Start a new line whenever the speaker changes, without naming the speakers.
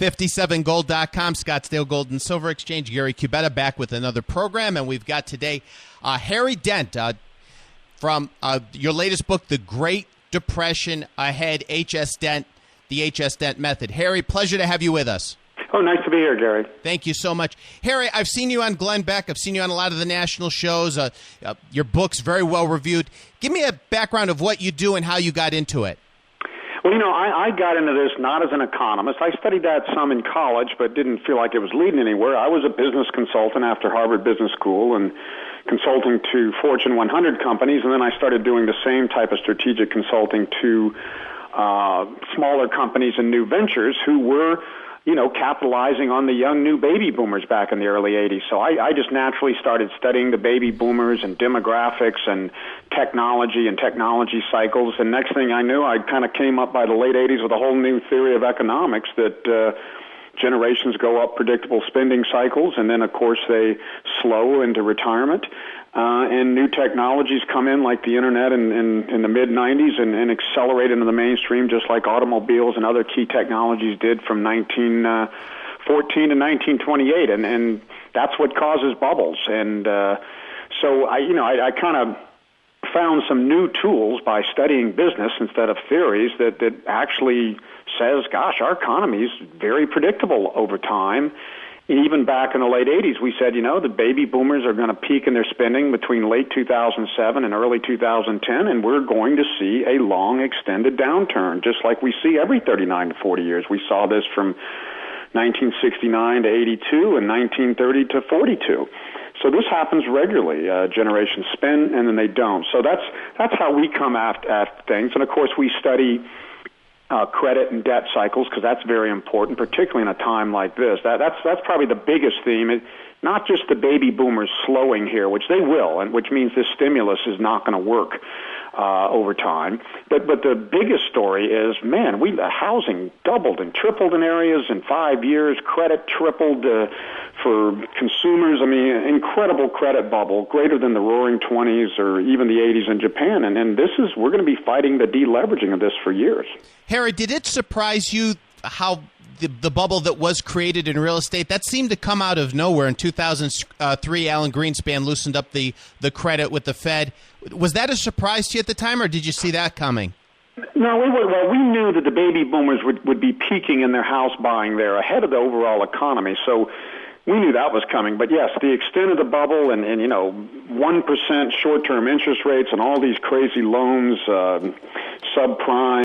57gold.com, Scottsdale Gold and Silver Exchange. Gary Cubetta back with another program, and we've got today Harry Dent from your latest book, The Great Depression Ahead, HS Dent, the HS Dent Method. Harry, pleasure to have you with us.
Oh, nice to be here, Gary.
Thank you so much. Harry, I've seen you on Glenn Beck. I've seen you on a lot of the national shows. Your book's very well reviewed. Give me a background of what you do and how you got into it.
Well, I got into this not as an economist. I studied that some in college, but didn't feel like it was leading anywhere. I was a business consultant after Harvard Business School and consulting to Fortune 100 companies, and then I started doing the same type of strategic consulting to smaller companies and new ventures who were capitalizing on the young new baby boomers back in the early 80s. So I just naturally started studying the baby boomers and demographics and technology cycles. And next thing I knew, I kind of came up by the late 80s with a whole new theory of economics that generations go up predictable spending cycles, and then, of course, they slow into retirement. And new technologies come in like the Internet in the mid-'90s and accelerate into the mainstream just like automobiles and other key technologies did from 1914 to 1928. And that's what causes bubbles. And so I kind of found some new tools by studying business instead of theories that actually says, gosh, our economy is very predictable over time. Even back in the late 80s, we said, the baby boomers are going to peak in their spending between late 2007 and early 2010, and we're going to see a long, extended downturn, just like we see every 39 to 40 years. We saw this from 1969 to 82 and 1930 to 42. So this happens regularly. Generations spend and then they don't. So that's how we come at things. And, of course, we study credit and debt cycles, because that's very important, particularly in a time like this. That's probably the biggest theme. Not just the baby boomers slowing here, which they will, and which means this stimulus is not going to work over time. But the biggest story is, man, housing doubled and tripled in areas in 5 years. Credit tripled for consumers. I mean, incredible credit bubble, greater than the Roaring '20s or even the '80s in Japan. And we're going to be fighting the deleveraging of this for years.
Harry, did it surprise you how the bubble that was created in real estate, that seemed to come out of nowhere? In 2003, Alan Greenspan loosened up the credit with the Fed. Was that a surprise to you at the time, or did you see that coming?
No, we knew that the baby boomers would be peaking in their house buying there ahead of the overall economy. So we knew that was coming. But yes, the extent of the bubble and 1% short-term interest rates and all these crazy loans, subprime,